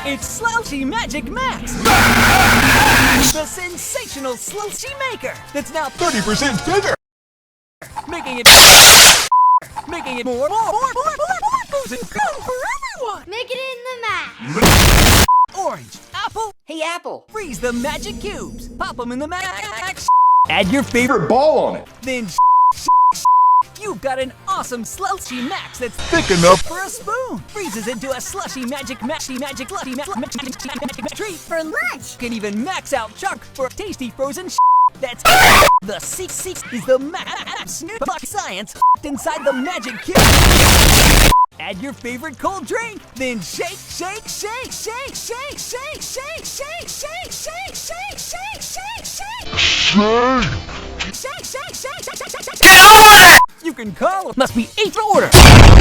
It's Slushy Magic Max! The sensational slushy maker that's now 30% bigger! making it more booze and fun for everyone! Make it in the max. Orange, apple, Hey, Apple. freeze the magic cubes, pop them in the max. Add your favorite, Ball on it! then you've got an awesome slushy max that's Thick enough! for a spoon. Freezes into a slushy magic treat for lunch. Can even max out chunk for tasty frozen That's the secret is the max science inside the magic cube. Add your favorite cold drink, then shake, shake, shake, shake, shake, shake, shake, shake, shake, shake, shake, shake, shake, shake. Shake, shake, shake, shake, shake, shake, shake. You can call. Must be 8th order.